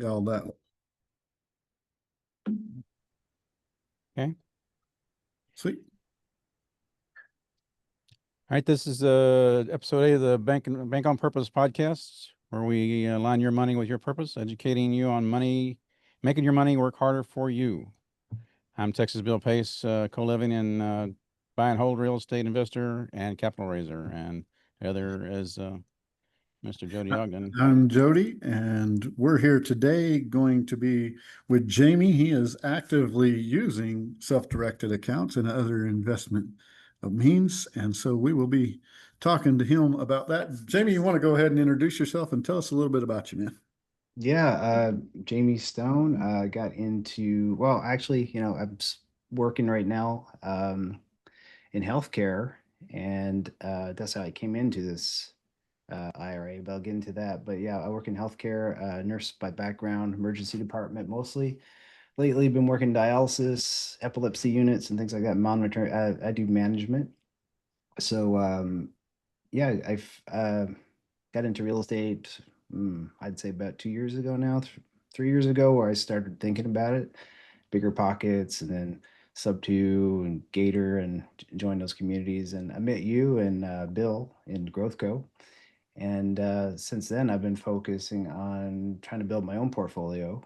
all that. Okay. Sweet. All right. This is episode 8 of the Bank on Purpose podcast, where we align your money with your purpose, educating you on money, making your money work harder for you. I'm Texas Bill Pace, co-living and buy and hold real estate investor and capital raiser, and the other is Mr. Jody Ogden. I'm Jody, and we're here today going to be with Jamie. He is actively using self-directed accounts and other investment means, and so we will be talking to him about that. Jamie, you want to go ahead and introduce yourself and tell us a little bit about you, man? Yeah, Jamie Stone got into, well, actually, working right now in healthcare, and that's how I came into this IRA, but I'll get into that. But yeah, I work in healthcare, nurse by background, emergency department mostly. Lately, been working dialysis, epilepsy units, and things like that. Monitoring, I do management. So yeah, I've got into real estate. I'd say about 2 years ago now, 3 years ago, where I started thinking about it. Bigger Pockets, and then Sub Two and Gator, and joined those communities. And I met you and Bill in Growth Co. And since then, I've been focusing on trying to build my own portfolio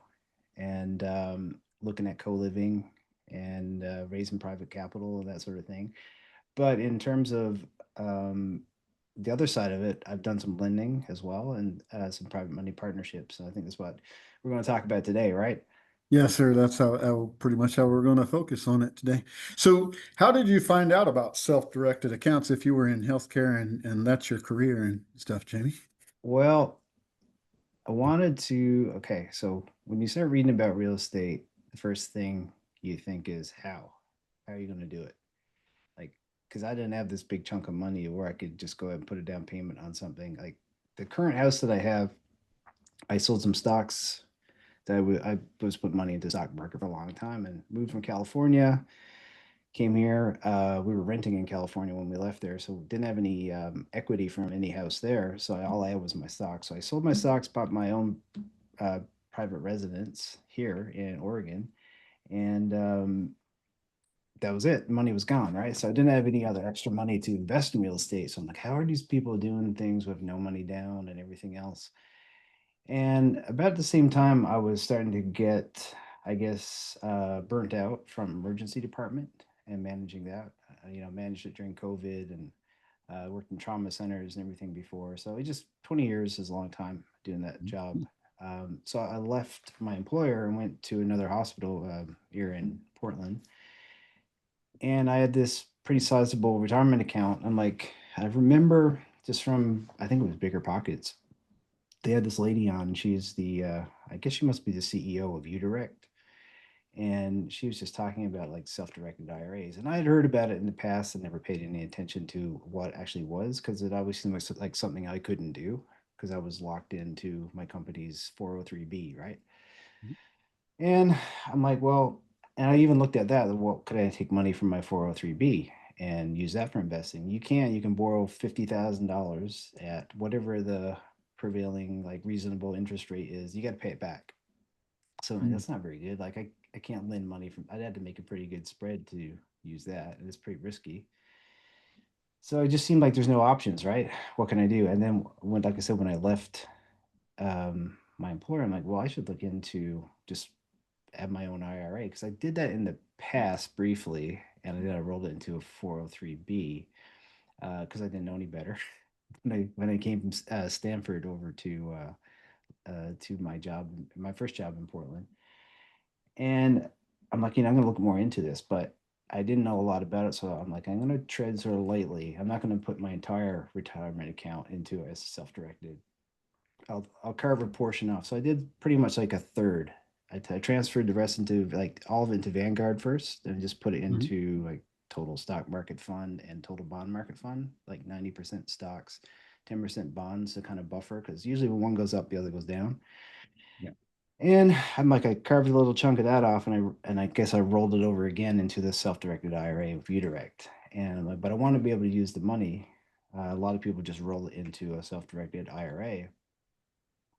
and looking at co-living and raising private capital and that sort of thing. But in terms of um, the other side of it, I've done some lending as well, and some private money partnerships. And I think that's what we're going to talk about today, right? Yes, sir. That's how pretty much how we're going to focus on it today. So, how did you find out about self-directed accounts if you were in healthcare and that's your career and stuff, Jamie? Well, I wanted to. Okay, so when you start reading about real estate, the first thing you think is how? How are you going to do it? Like, because I didn't have this big chunk of money where I could just go ahead and put a down payment on something. Like the current house that I have, I sold some stocks that I was putting money into the stock market for a long time, and moved from California, came here. We were renting in California when we left there, so didn't have any equity from any house there. So all I had was my stocks. So I sold my stocks, bought my own uh, private residence here in Oregon, and that was it. Money was gone, right? So I didn't have any other extra money to invest in real estate. So I'm like, how are these people doing things with no money down and everything else? And about the same time, I was starting to get, I guess, burnt out from emergency department and managing that. Managed it during COVID, and worked in trauma centers and everything before. So it just 20 years is a long time doing that job. So I left my employer and went to another hospital here in Portland, and I had this pretty sizable retirement account. I'm like, I remember just from, I think it was Bigger Pockets. They had this lady on. She's the, I guess she must be the CEO of UDirect. And she was just talking about like self-directed IRAs. And I had heard about it in the past and never paid any attention to what it actually was, because it always seemed like something I couldn't do because I was locked into my company's 403B, right? And I'm like, well, and I even looked at that. Well, could I take money from my 403B and use that for investing? You can borrow $50,000 at whatever the prevailing like reasonable interest rate is. You got to pay it back. So I'm like, Mm. that's not very good. Like I can't lend money from, I'd had to make a pretty good spread to use that. And it's pretty risky. So it just seemed like there's no options, right? What can I do? And then when, like I said, when I left my employer, I'm like, well, I should look into just have my own IRA, because I did that in the past briefly, and then I rolled it into a 403B because I didn't know any better. When I came from Stanford over to my job, my first job in Portland, and I'm like, I'm gonna look more into this, but I didn't know a lot about it, so I'm like, I'm gonna tread sort of lightly. I'm not gonna put my entire retirement account into it as self-directed. I'll carve a portion off. So I did pretty much like a third. I transferred the rest into like all of it into Vanguard first, and just put it Mhm. into like total stock market fund and total bond market fund, like 90% stocks, 10% bonds to kind of buffer, because usually when one goes up, the other goes down. Yeah. And I'm like, I carved a little chunk of that off, and I guess I rolled it over again into the self-directed IRA with UDirect. And I'm like, but I want to be able to use the money. A lot of people just roll it into a self-directed IRA,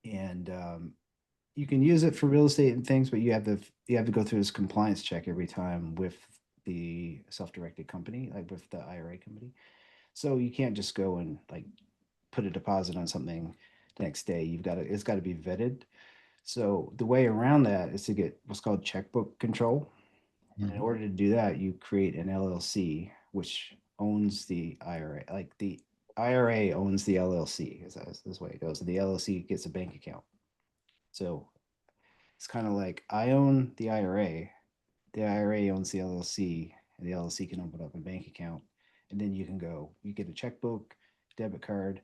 and you can use it for real estate and things, but you have to go through this compliance check every time with the self-directed company, like with the IRA company. So you can't just go and like put a deposit on something the next day. It's got to be vetted. So the way around that is to get what's called checkbook control. And in Mhm. order to do that, you create an LLC, which owns the IRA. Like the IRA owns the LLC, is this way it goes. And the LLC gets a bank account. So it's kind of like I own the IRA owns the LLC, and the LLC can open up a bank account. And then you get a checkbook, debit card,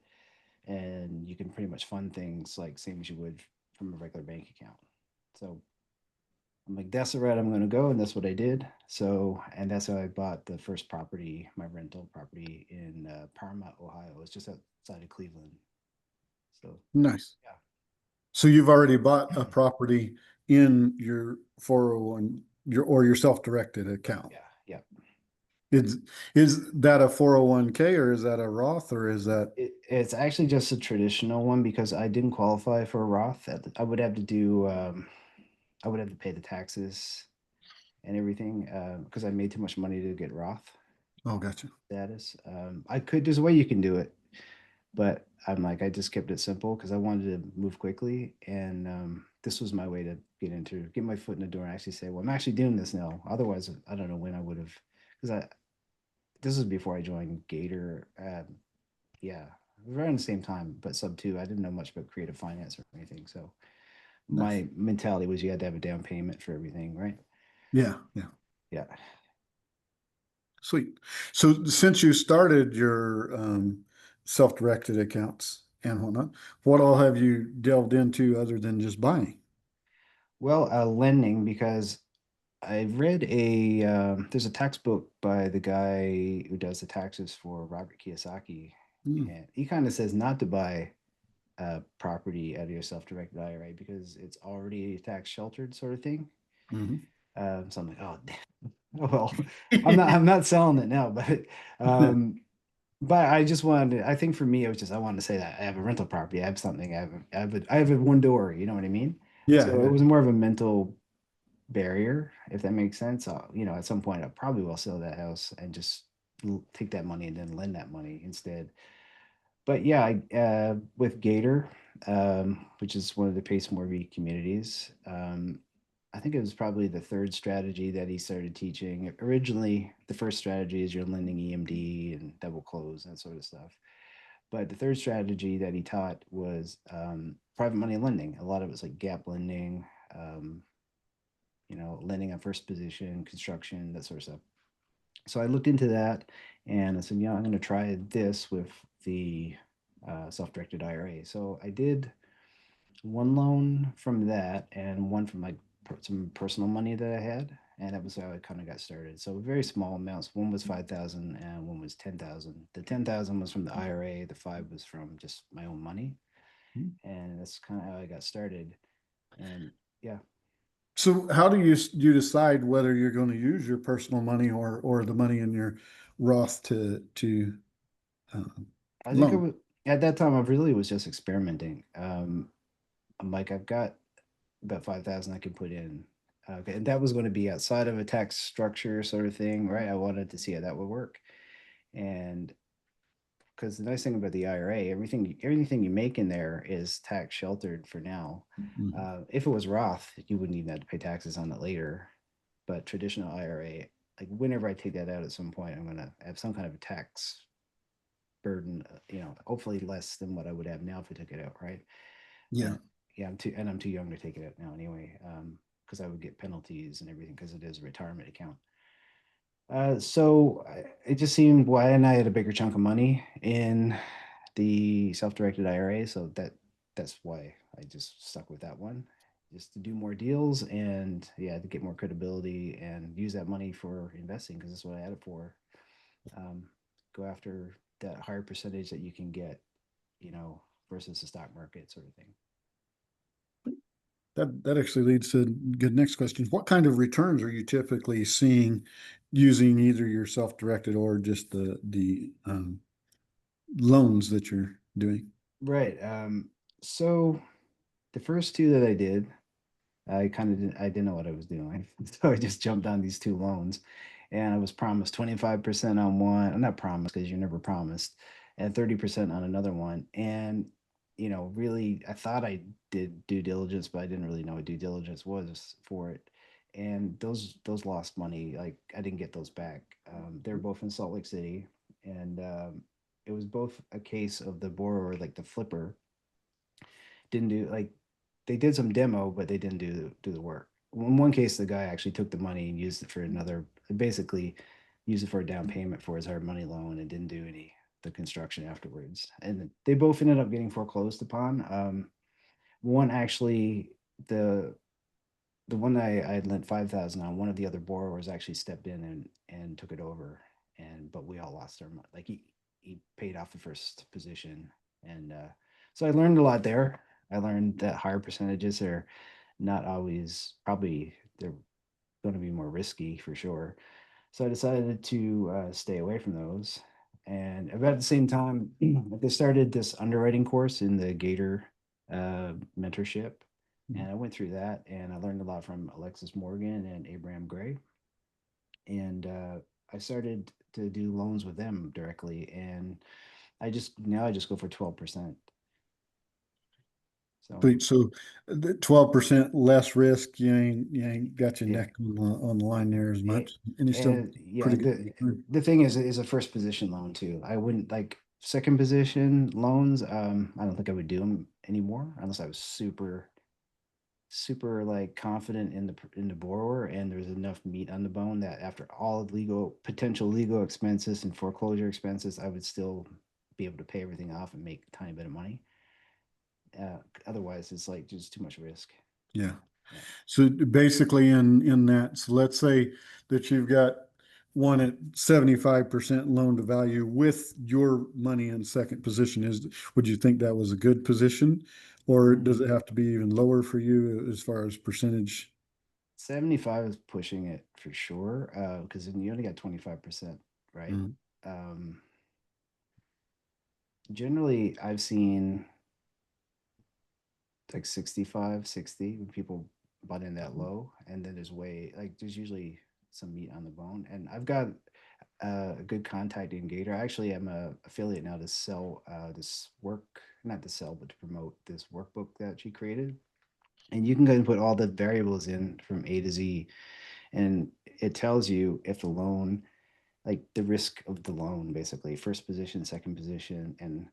and you can pretty much fund things like same as you would from a regular bank account. So I'm like, that's the route I'm going to go, and that's what I did. So, and that's how I bought the first property, my rental property in Paramount, Ohio. It's just outside of Cleveland. So, Nice. yeah, So you've already bought a property in your 401, your self-directed account. yeah, yeah. Is is that a 401k or is that a Roth or is that It's actually just a traditional one because I didn't qualify for a Roth. I would have to do, I would have to pay the taxes and everything because I made too much money to get Roth oh gotcha. status. There's a way you can do it, but I'm like, I just kept it simple because I wanted to move quickly. And this was my way to get my foot in the door and actually say, well, I'm actually doing this now. Otherwise, I don't know when I would have, because this is before I joined Gator. Yeah, around the same time, but sub two. I didn't know much about creative finance or anything. So Nice. my mentality was you had to have a down payment for everything, right? Yeah, yeah. Yeah. Sweet. So since you started your self-directed accounts and whatnot, what all have you delved into other than just buying? Well, lending because I read there's a textbook by the guy who does the taxes for Robert Kiyosaki, Mm, and he kind of says not to buy property out of your self-directed IRA because it's already tax sheltered sort of thing. mhm. So I'm like, oh, oh well, I'm not selling it now, but I just wanted I think for me it was just I wanted to say that I have a rental property, I have something, I have a one door, you know what I mean? Yeah, So it yeah. was more of a mental barrier, if that makes sense. At some point I probably will sell that house and just take that money and then lend that money instead. But yeah, with Gator, which is one of the Pace Morby communities, I think it was probably the third strategy that he started teaching. Originally, the first strategy is you're lending EMD and double close, that sort of stuff. But the third strategy that he taught was private money lending. A lot of it's like gap lending, um, lending on first position, construction, that sort of stuff. So I looked into that and I said, yeah, I'm going to try this with the self-directed IRA. So I did one loan from that and one from like some personal money that I had. And that was how I kind of got started. So very small amounts. One was 5,000 and one was 10,000. The 10,000 was from the IRA. The five was from just my own money. And that's kind of how I got started. And yeah, So how do you decide whether you're going to use your personal money or the money in your Roth to uh, I think I loan? was at that time. I really was just experimenting. I'm like, I've got about 5,000 I can put in. Okay, and that was going to be outside of a tax structure sort of thing, right? I wanted to see how that would work, and because the nice thing about the IRA, everything you make in there is tax sheltered for now. Mhm. If it was Roth, you wouldn't even have to pay taxes on it later. But traditional IRA, like whenever I take that out at some point, I'm gonna have some kind of a tax burden. Hopefully less than what I would have now if I took it out, right? Yeah. And yeah, I'm too young to take it out now anyway, because I would get penalties and everything because it is a retirement account. It just seemed why and I had a bigger chunk of money in the self-directed IRA, so that's why I just stuck with that one, just to do more deals and yeah, to get more credibility and use that money for investing because that's what I had it for. Um, Go after that higher percentage that you can get, versus the stock market sort of thing. That actually leads to good next question. What kind of returns are you typically seeing using either your self-directed or just the loans that you're doing? Right. So the first two that I did, I didn't know what I was doing. So I just jumped on these two loans, and I was promised 25% on one. I'm not promised because you're never promised, and 30% on another one. And really, I thought I did due diligence, but I didn't really know what due diligence was for it. And those lost money. Like I didn't get those back. They're both in Salt Lake City, and it was both a case of the borrower, like the flipper, didn't do like they did some demo, but they didn't do the work. In one case, the guy actually took the money and used it for another, basically used it for a down payment for his hard money loan and didn't do any the construction afterwards. And they both ended up getting foreclosed upon. One actually, the the one I had lent 5,000 on, one of the other borrowers actually stepped in and took it over, and but we all lost our money. Like he paid off the first position, and so I learned a lot there. I learned that higher percentages are not always, probably they're going to be more risky for sure. So I decided to stay away from those. And about the same time, they started this underwriting course in the Gator mentorship. And I went through that and I learned a lot from Alexis Morgan and Abraham Gray. And I started to do loans with them directly. And now I just go for 12%. So So the 12% less risk, you ain't got your yeah. neck on the line there as It, much. And it's still and yeah, pretty good. the thing is a first position loan too. I wouldn't like second position loans. I don't think I would do them anymore unless I was super like confident in the borrower and there's enough meat on the bone that after all of potential legal expenses and foreclosure expenses, I would still be able to pay everything off and make a tiny bit of money. Otherwise, it's like just too much risk. Yeah. Yeah. So basically in that, so let's say that you've got one at 75% loan to value with your money in second position would you think that was a good position? Or does Mm, it have to be even lower for you as far as percentage? 75 is pushing it for sure, because then you only got 25%, right? Mm. Um, Generally, I've seen like 65, 60 when people butt in that low, and then there's usually some meat on the bone. And I've got a good contact in Gator. Actually, I'm a affiliate now to sell this work, not to sell, but to promote this workbook that she created. And you can go and put all the variables in from A to Z, and it tells you if the loan, like the risk of the loan, basically first position, second position, and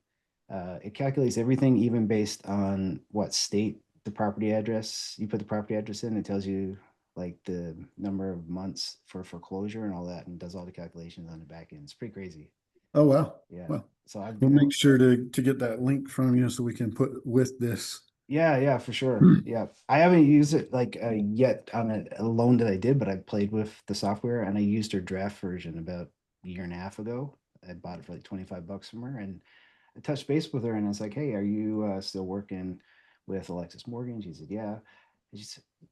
it calculates everything, even based on what state the property address you put the property address in. It tells you like the number of months for foreclosure and all that, and does all the calculations on the back end. It's pretty crazy. Oh, wow. Yeah. Well, So I've we'll been make sure to get that link from you so we can put with this. Yeah, yeah, for sure. Yeah. I haven't used it like yet on a loan that I did, but I played with the software and I used her draft version about a year and a half ago. I bought it for like 25 bucks from her and I touched base with her and I was like, "Hey, are you still working with Alexis Morgan?" She said, "Yeah."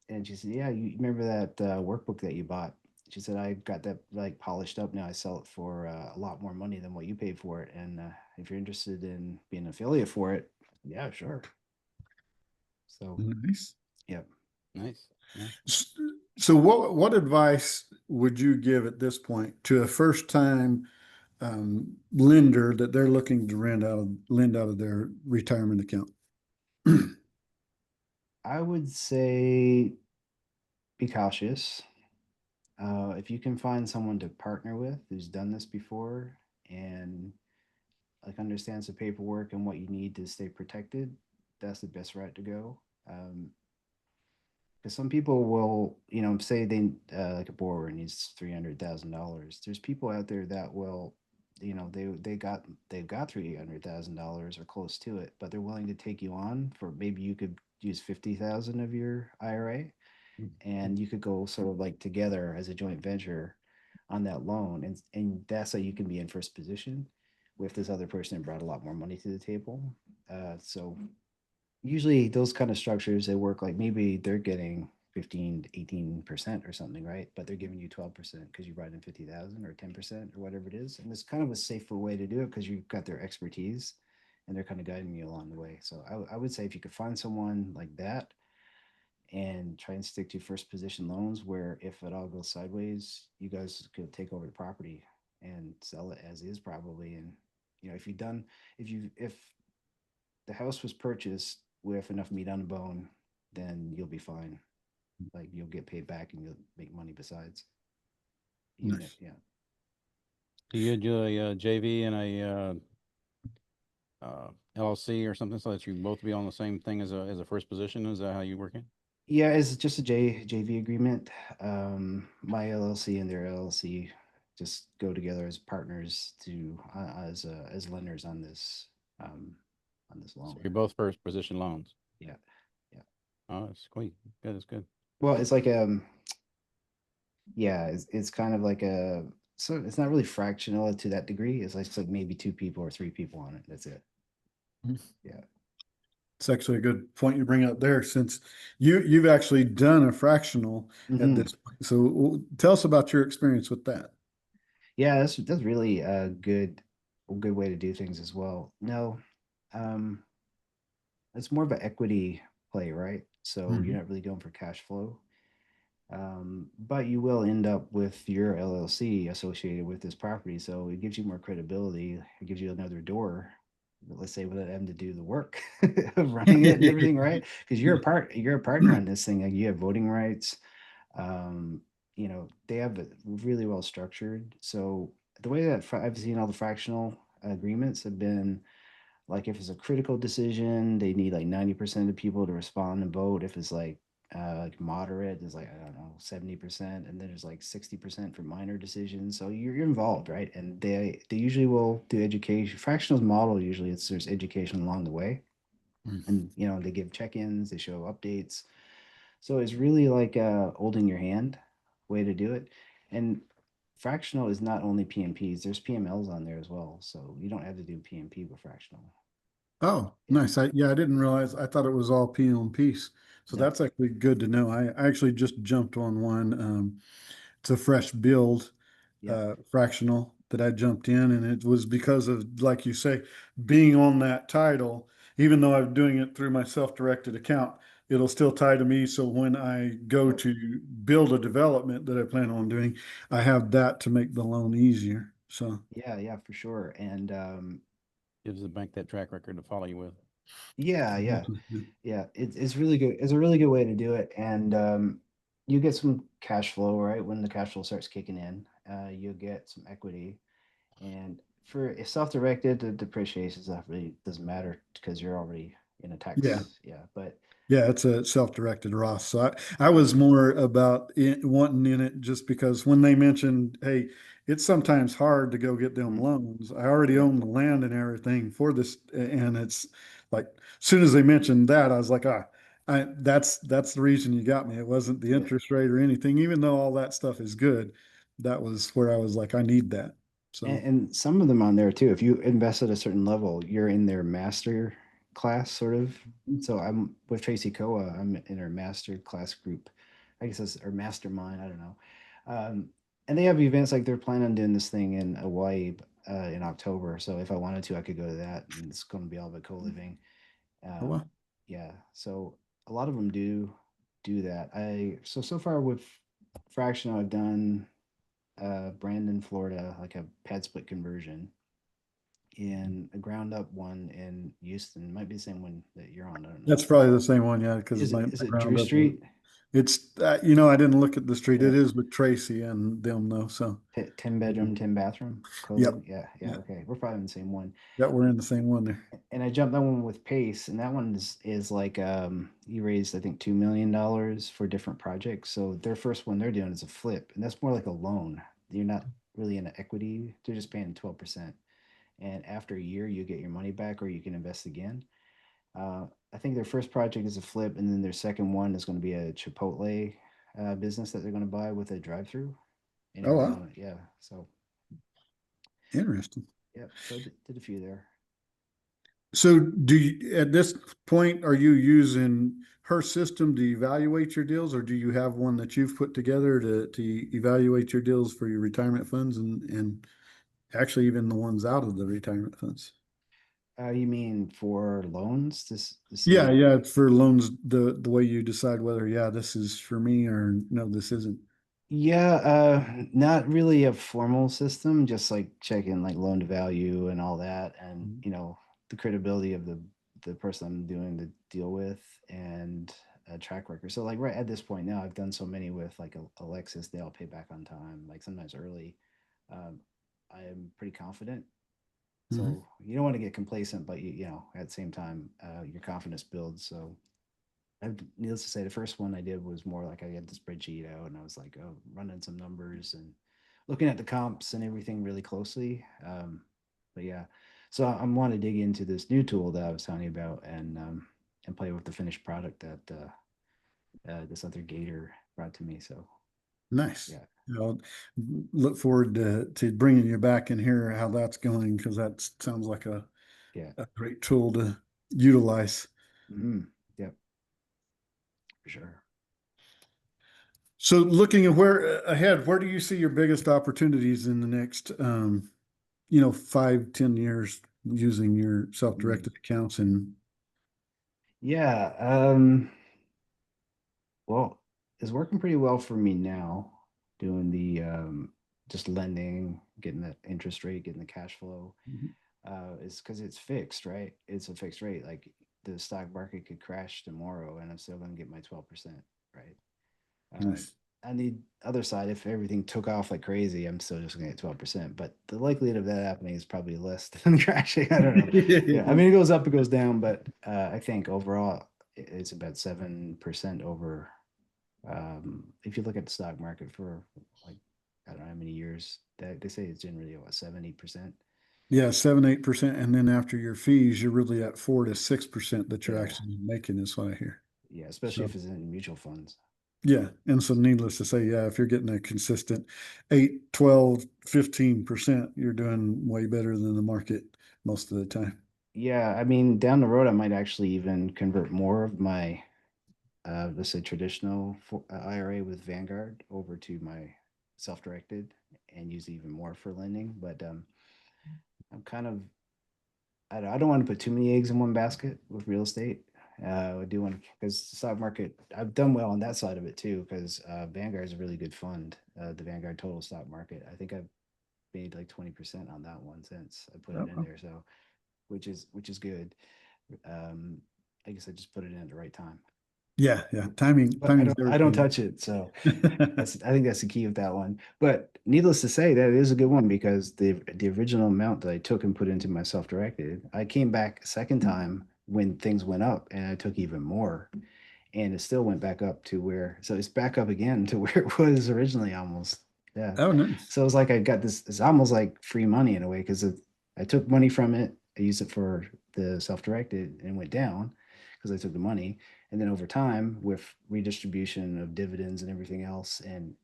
And she said, "Yeah, you remember that workbook that you bought?" She said, "I got that like polished up now. I sell it for a lot more money than what you paid for it. And if you're interested in being an affiliate for it, yeah, sure." So Nice. yep. Nice. Yeah. S- So what advice would you give at this point to a first time lender that they're looking to lend out of their retirement account? I would say be cautious. If you can find someone to partner with who's done this before and like understands the paperwork and what you need to stay protected, that's the best route to go. Because some people will, say they like a borrower needs $300,000. There's people out there that will, they've got $300,000 or close to it, but they're willing to take you on for maybe you could use 50,000 of your IRA, and you could go sort of like together as a joint venture on that loan, and that's how you can be in first position with this other person that brought a lot more money to the table. So usually those kind of structures, they work like maybe they're getting 15 to 18% or something, right? But they're giving you 12% because you brought in 50,000 or 10% or whatever it is. And it's kind of a safer way to do it because you've got their expertise and they're kind of guiding you along the way. So I would say if you could find someone like that and try and stick to first position loans where if it all goes sideways, you guys could take over the property and sell it as is probably. And if you've done if the house was purchased with enough meat on the bone, then you'll be fine. Like you'll get paid back and you'll make money besides. Even if Nice. yeah. Do you do a JV and a LLC or something so that you both be on the same thing as a first position? Is that how you work it? Yeah, it's just a JV agreement. My LLC and their LLC just go together as partners to as lenders um, on this So loan. you're both first position loans. Yeah, yeah. Oh, that's sweet. Good, that's good. Well, it's like yeah, it's kind of like a so it's not really fractional to that degree. It's like maybe two people or three people on it. That's it. Yeah. It's actually a good point you bring up there, since you've actually done a fractional at Hmm. this point. So tell us about your experience with that. Yeah, that's really a good way to do things as well. No, um, it's more of an equity play, right? So you're Mhm. not really going for cash flow. But you will end up with your LLC associated with this property. So it gives you more credibility. It gives you another door. Let's say without having to do the work of running it and everything, right? Because you're a partner on this thing. Like you have voting rights. Um, they have it really well structured. So the way that I've seen all the fractional agreements have been like if it's a critical decision, they need like 90% of people to respond and vote. If it's like moderate, there's like, I don't know, 70%, and then there's like 60% for minor decisions. So you're involved, right? And they usually will do education. Fractionals model usually there's education along the way. And they give check-ins, they show updates. So it's really like holding your hand way to do it. And fractional is not only PMPs, there's PMLs on there as well. So you don't have to do PMP with fractional. Oh, Yeah. nice. Yeah, I didn't realize. I thought it was all P on piece. So No. that's actually good to know. I actually just jumped on one. It's a fresh build, Yep. fractional that I jumped in, and it was because of, like you say, being on that title. Even though I'm doing it through my self-directed account, it'll still tie to me. So when I go Oh, to build a development that I plan on doing, I have that to make the loan easier. So yeah, yeah, for sure. And Gives the bank that track record to follow you with. yeah, yeah, yeah. It's really good. It's a really good way to do it. And you get some cash flow, right? When the cash flow starts kicking in, you'll get some equity. And for if self-directed, the depreciation stuff really doesn't matter because you're already in a yeah. tax. Yeah, but Yeah, it's a self-directed Roth. So I yeah. was more about wanting in it just because when they mentioned, hey, it's sometimes hard to go get them Mhm. loans. I already Yeah, own the land and everything for this, and it's like, as soon as they mentioned that, I was like, that's the reason you got me. It wasn't the yeah. interest rate or anything, even though all that stuff is good. That was where I was like, I need that. So And some of them on there too. If you invest at a certain level, you're in their master class, sort of. So I'm with Tracy Koa. I'm in her master class group. I guess that's or mastermind. I don't know. And they have events like they're planning on doing this thing in Hawaii in October. So if I wanted to, I could go to that, and it's going to be all about co-living. oh Um, well. yeah. So a lot of them do that. So far with fractional, I've done Brandon, Florida, like a pad split conversion, and a ground up one in Houston. Might be the same one that you're on. I don't know. That's probably the same one, yeah, because Is it my is it Drew ground up was, Street? it's, I didn't look at the street. Yeah, It is with Tracy and them though. So, 10 bedroom, 10 bathroom yep. co-living. Yeah, yeah. Yeah. Okay, we're probably in the same one. Yeah, we're in the same one there. And I jumped that one with Pace, and that one is like you raised I think $2 million for different projects. So their first one they're doing is a flip, and that's more like a loan. You're not really in an equity. They're just paying 12%. And after a year, you get your money back, or you can invest again. Uh, I think their first project is a flip, and then their second one is going to be a Chipotle business that they're going to buy with a drive-through in Oh, wow. Arizona. Yeah, so Interesting. yep. So I did a few there. So do you, at this point, are you using her system to evaluate your deals, or do you have one that you've put together to evaluate your deals for your retirement funds and actually even the ones out of the retirement funds? You mean for loans to Yeah, see? yeah, it's for loans, the way you decide whether, yeah, this is for me or no, this isn't. Yeah, not really a formal system, just like checking like loan to value and all that, and Mhm. the credibility of the person I'm doing the deal with, and a track record. So like right at this point now, I've done so many with like Alexis, they all pay back on time, like sometimes early. Um, I am pretty confident. Mhm. So you don't want to get complacent, but at the same time, your confidence builds. So needless to say, the first one I did was more like I had the spreadsheet out and I was like, oh, running some numbers and looking at the comps and everything really closely. But yeah, so I'm want to dig into this new tool that I was telling you about and play with the finished product that this other gator brought to me. So Nice. yeah, I'll look forward to bringing you back and hear how that's going because that sounds like yeah, a great tool to utilize. mm-hmm. Yep, for sure. So looking at where ahead, where do you see your biggest opportunities in the next 5, 10 years using your Mm. self-directed accounts and Yeah, well, it's working pretty well for me now, doing the just lending, getting that interest rate, getting the cash flow. Is because it's fixed, right? It's a fixed rate. Like the stock market could crash tomorrow, and I'm still going to get my 12%, right? Uh, nice. on the other side, if everything took off like crazy, I'm still just going to get 12%. But the likelihood of that happening is probably less than crashing. I don't know. Yeah, I mean, it goes up, it goes down, but I think overall it's about 7% over. If you look at the stock market for like I don't know how many years, that they say it's generally what 70%. Yeah, 7, 8%. And then after your fees, you're really at 4 to 6% that you're Yeah, actually making is what I hear. yeah, especially So if it's in mutual funds. yeah. And so needless to say, yeah, if you're getting a consistent 8, 12, 15%, you're doing way better than the market most of the time. Yeah, I mean, down the road, I might actually even convert more of my, let's say, traditional IRA with Vanguard over to my self-directed and use even more for lending. But I'm kind of, I don't want to put too many eggs in one basket with real estate. I do want to, because the stock market, I've done well on that side of it too, because Vanguard is a really good fund, the Vanguard Total Stock Market. I think I've made like 20% on that one since I put it in Oh, there. So, which is good. Um, I guess I just put it in at the right time. yeah, yeah. Timing, But timing's I don't everything. touch it. So I think that's the key of that one. But needless to say, that is a good one because the original amount that I took and put into my self-directed, I came back a second time when things went up and I took even more. And it still went back up to where so it's back up again to where it was originally almost. Yeah. Oh, nice. So it's like I got this, it's almost like free money in a way because I took money from it, I used it for the self-directed and it went down because I took the money. And then over time, with redistribution of dividends and everything else, and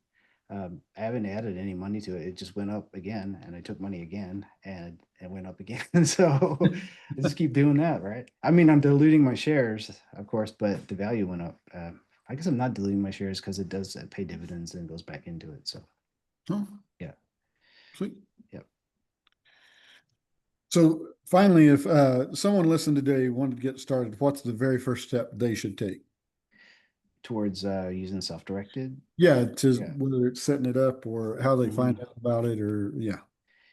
I haven't added any money to it. It just went up again, and I took money again, and it went up again. So I just keep doing that, right? I mean, I'm diluting my shares, of course, but the value went up. I guess I'm not diluting my shares because it does pay dividends and goes back into it. So Oh, yeah, sweet. yep. So finally, if someone listened today wanted to get started, what's the very first step they should take? Towards using self-directed. Yeah, to Yeah. whether it's setting it up or how they Mhm. find out about it, or yeah.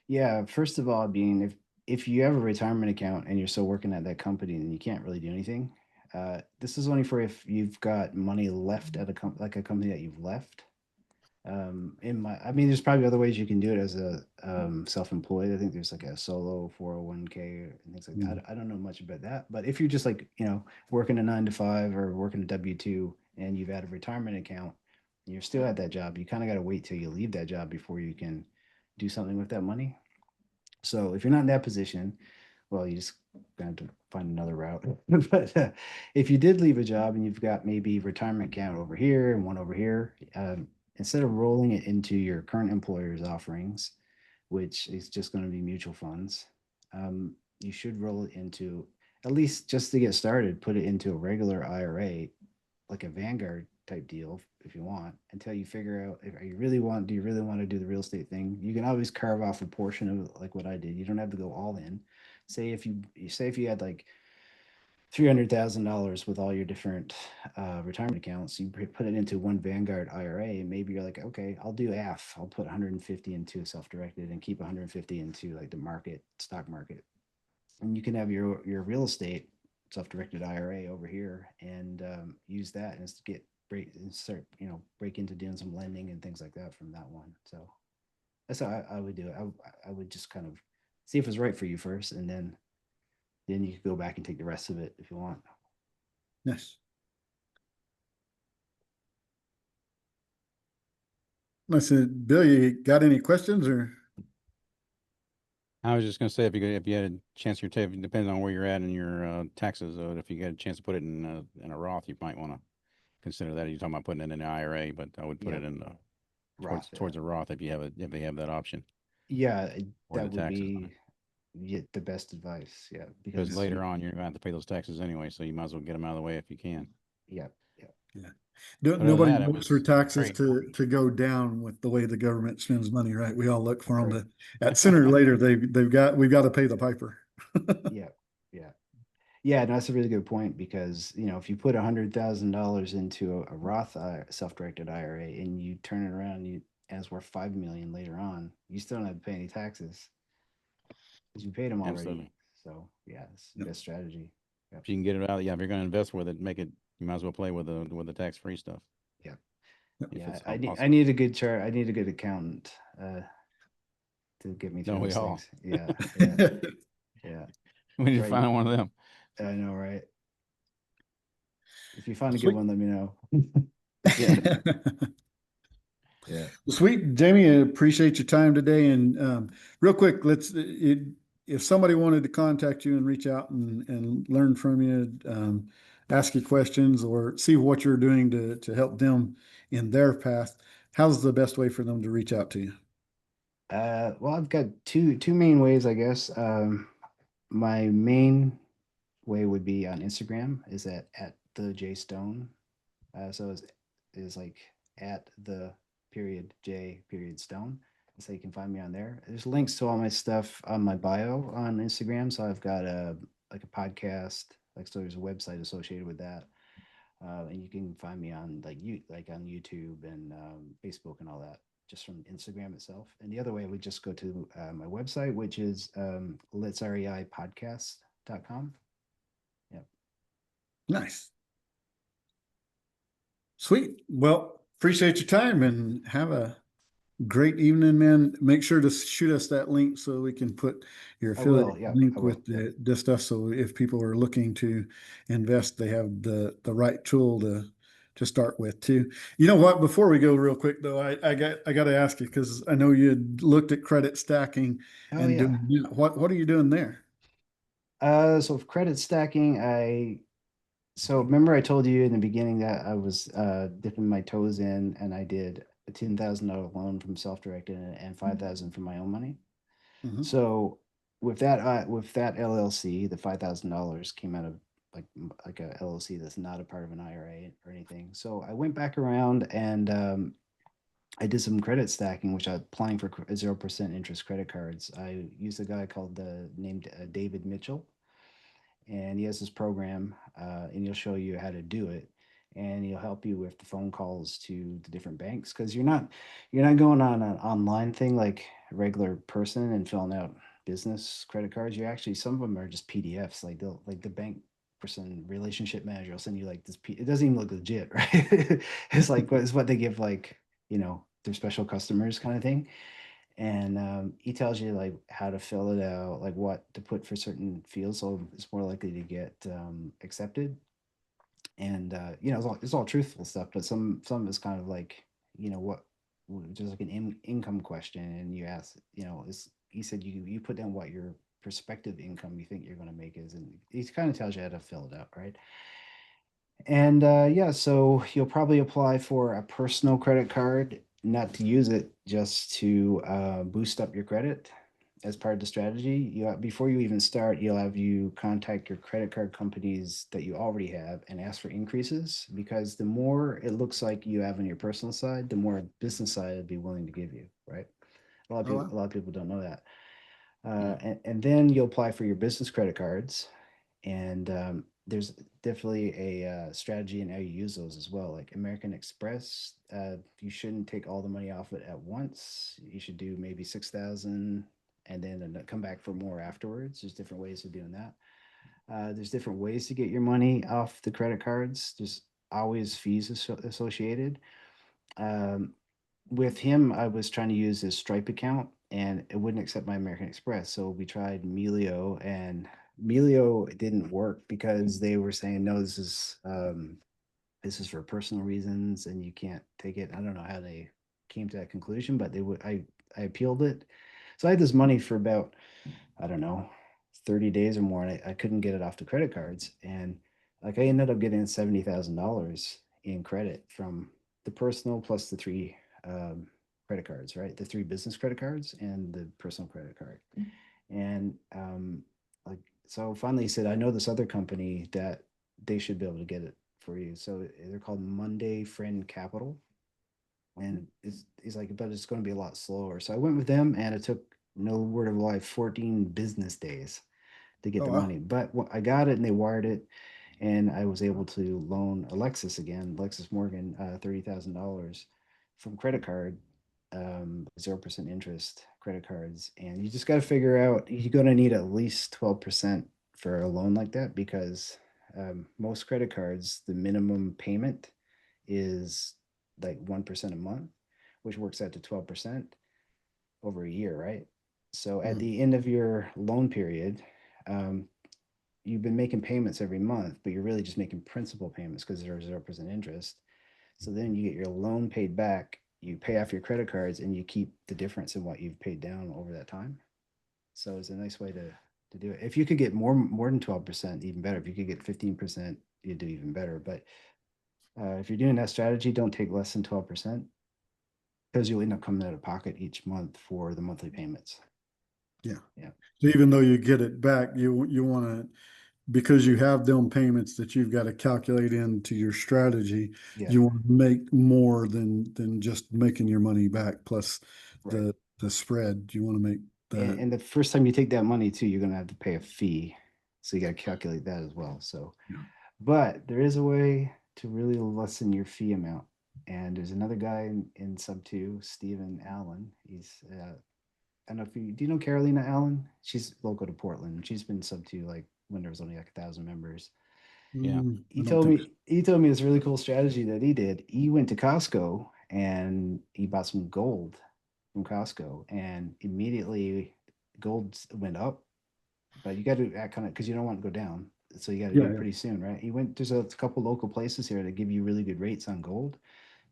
Yeah, first of all, being if you have a retirement account and you're still working at that company, then you can't really do anything. This is only for if you've got money left at like a company that you've left. I mean, there's probably other ways you can do it as a self-employed. I think there's like a solo 401k and things like that. Mm. I don't know much about that, but if you're just like working a 9 to 5 or working a W-2 and you've had a retirement account and you're still at that job, you kind of got to wait till you leave that job before you can do something with that money. So if you're not in that position, well, you just going to find another route. But if you did leave a job and you've got maybe retirement account over here and one over here, instead of rolling it into your current employer's offerings, which is just going to be mutual funds, you should roll it into at least just to get started, put it into a regular IRA like a Vanguard type deal if you want until you figure out if you really want do the real estate thing. You can always carve off a portion of it like what I did. You don't have to go all in. say if you had like $300,000 with all your different retirement accounts, you put it into one Vanguard IRA, and maybe you're like, okay, I'll do half. I'll put 150 into self-directed and keep 150 into like the market, stock market, and you can have your real estate self-directed IRA over here and use that and start break into doing some lending and things like that from that one. So that's how I would do it. I would just kind of see if it's right for you first, and then you could go back and take the rest of it if you want. Yes. Listen, Bill, you got any questions or? I was just gonna say if you had a chance to take, depending on where you're at in your taxes, if you get a chance to put it in a Roth, you might want to consider that. You're talking about putting it in an IRA, but I would put Yeah, it in Roth. towards a Roth if they have that option Yeah, or the that would taxes on it. be the best advice. Yeah, Because because later on you're gonna have to pay those taxes anyway, so you might as well get them out of the way if you can. yeah, yeah, Yeah. But other than Nobody that, it looks for was taxes great. to go down with the way the government spends money, right? We all look for that's them right. to, at sooner or later, we've got to pay the piper. Yeah, yeah. Yeah, no, that's a really good point because if you put $100,000 into a Roth self-directed IRA and you turn it around, and it's worth 5 million later on, you still don't have to pay any taxes because you paid them already. Absolutely. So yeah, it's the Yep. best strategy. Yep. If you can get it out, yeah, if you're gonna invest with it, make it, you might as well play with the tax-free stuff Yeah, if yeah. it's I all need possible. a good chart. I need a good accountant to get me through Don't we those all? things. Yeah, yeah, yeah. We need to Right. find one of them. I know, right? If you find a good Sweet. one, let me know. Yeah, yeah. Sweet, Jamie, I appreciate your time today. And real quick, if somebody wanted to contact you and reach out and learn from you, ask you questions or see what you're doing to help them in their path, how's the best way for them to reach out to you? Well, I've got two main ways, I guess. My main way would be on Instagram, is at the J Stone. So is like at the period J period Stone. So you can find me on there. There's links to all my stuff on my bio on Instagram. So I've got a podcast, like, so there's a website associated with that. And you can find me on like on YouTube and Facebook and all that, just from Instagram itself. And the other way would just go to my website, which is letsreipodcast.com. Yep. Nice. Sweet. Well, appreciate your time and have a great evening, man. Make sure to shoot us that link so we can put your I will. affiliate Yep. I link will. with Yep. the stuff. So if people are looking to invest, they have the right tool to start with too. You know what? Before we go real quick though, I got to ask you because I know you had looked at credit stacking Oh and yeah. doing what are you doing there? So for credit stacking, so remember I told you in the beginning that I was dipping my toes in, and I did a $10,000 loan from self-directed and 5,000 from my own money. Mhm. So with that LLC, the $5,000 came out of like a LLC that's not a part of an IRA or anything. So I went back around and I did some credit stacking, which I'm applying for 0% interest credit cards. I used a guy named David Mitchell, and he has this program, and he'll show you how to do it, and he'll help you with the phone calls to the different banks, because you're not going on an online thing like a regular person and filling out business credit cards. You actually, some of them are just PDFs. Like they'll like the bank person relationship manager will send you like this. It doesn't even look legit, right? It's like it's what they give, like, their special customers kind of thing. And he tells you like how to fill it out, like what to put for certain fields, so it's more likely to get accepted. And it's all truthful stuff, but some is kind of like, what, just like an income question, and you ask, he said you put down what your prospective income you think you're going to make is, and he kind of tells you how to fill it out, right? And yeah, so you'll probably apply for a personal credit card, not to use it, just to boost up your credit as part of the strategy. Before you even start, you'll have you contact your credit card companies that you already have and ask for increases, because the more it looks like you have on your personal side, the more business side would be willing to give you, right? Oh, wow. A lot of people don't know that. And then you'll apply for your business credit cards. And there's definitely a strategy in how you use those as well. Like American Express, you shouldn't take all the money off it at once. You should do maybe 6,000 and then come back for more afterwards. There's different ways of doing that. There's different ways to get your money off the credit cards. There's always fees associated. Um, with him, I was trying to use his Stripe account and it wouldn't accept my American Express. So we tried Melio and Melio didn't work because they were saying, no, this is for personal reasons and you can't take it. I don't know how they came to that conclusion, but I appealed it. So I had this money for about, I don't know, 30 days or more, and I couldn't get it off the credit cards. And like I ended up getting $70,000 in credit from the personal plus the three credit cards, right? The three business credit cards and the personal credit card. And like, so finally he said, I know this other company that they should be able to get it for you. So they're called Monday Friend Capital. And he's like, but it's going to be a lot slower. So I went with them and it took, no word of a lie, 14 business days to get Oh, the wow. money. But I got it and they wired it. And I was able to loan Alexis Morgan, $30,000 from credit card, 0% interest credit cards. And you just got to figure out, you're going to need at least 12% for a loan like that because most credit cards, the minimum payment is like 1% a month, which works out to 12% over a year, right? So at the end of your loan period, um, you've been making payments every month, but you're really just making principal payments because there's 0% interest. So then you get your loan paid back, you pay off your credit cards, and you keep the difference in what you've paid down over that time. So it's a nice way to do it. If you could get more than 12%, even better. If you could get 15%, you'd do even better. But if you're doing that strategy, don't take less than 12% because you'll end up coming out of pocket each month for the monthly payments. Yeah. Yeah. So even though you get it back, you want to, because you have them payments that you've got to calculate into your strategy, Yeah. you want to make more than just making your money back plus Right. the spread. You want to make that. And the first time you take that money too, you're going to have to pay a fee. So you got to calculate that as well. So, Yeah. but there is a way to really lessen your fee amount. And there's another guy in sub two, Stephen Allen. He's, I don't know if do you know Carolina Allen? She's local to Portland. She's been sub two like when there was only like 1,000 members. Yeah. I don't think so. He told me this really cool strategy that he did. He went to Costco and he bought some gold from Costco, and immediately gold went up. But you got to act kind of because you don't want to go down, so you got to do Yeah, it yeah. pretty soon, right? He went. There's a couple local places here that give you really good rates on gold.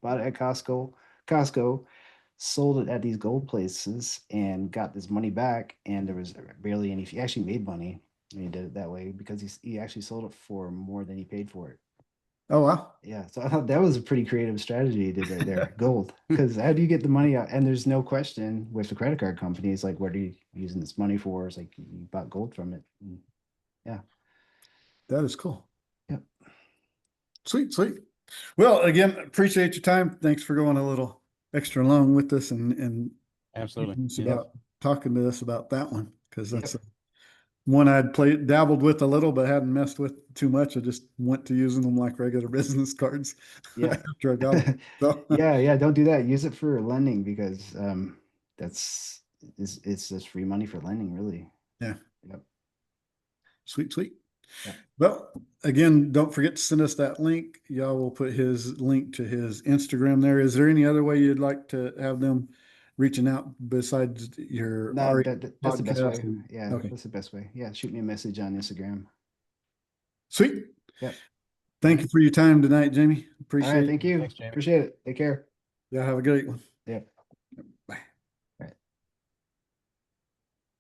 Bought it at Costco. Costco sold it at these gold places and got this money back, and there was barely any. He actually made money when he did it that way because he actually sold it for more than he paid for it. Oh, wow. Yeah, so I thought that was a pretty creative strategy he did right there. Gold, because how do you get the money out? And there's no question with the credit card companies, like, what are you using this money for? It's like you bought gold from it. And yeah, That is cool. yeah, Sweet, sweet. Well, again, appreciate your time. Thanks for going a little extra long with us and Absolutely. teaching us Yeah. about talking to us about that one because that's Yep. one I'd dabbled with a little, but hadn't messed with too much. I just went to using them like regular business cards yeah, after I got them. So, yeah. Don't do that. Use it for lending because that's it's just free money for lending, really. yeah, Yep. sweet, sweet. Yep. Well, again, don't forget to send us that link. Y'all will put his link to his Instagram there. Is there any other way you'd like to have them reaching out besides your No, RE that's the best way. podcast? Yeah, Okay, that's the best way. Yeah, shoot me a message on Instagram. sweet. Yep. Thank you for your time tonight, Jamie. All right. Appreciate it. Thank you. Thanks, Jamie. Appreciate it. Take care. Y'all have a great one. Yep.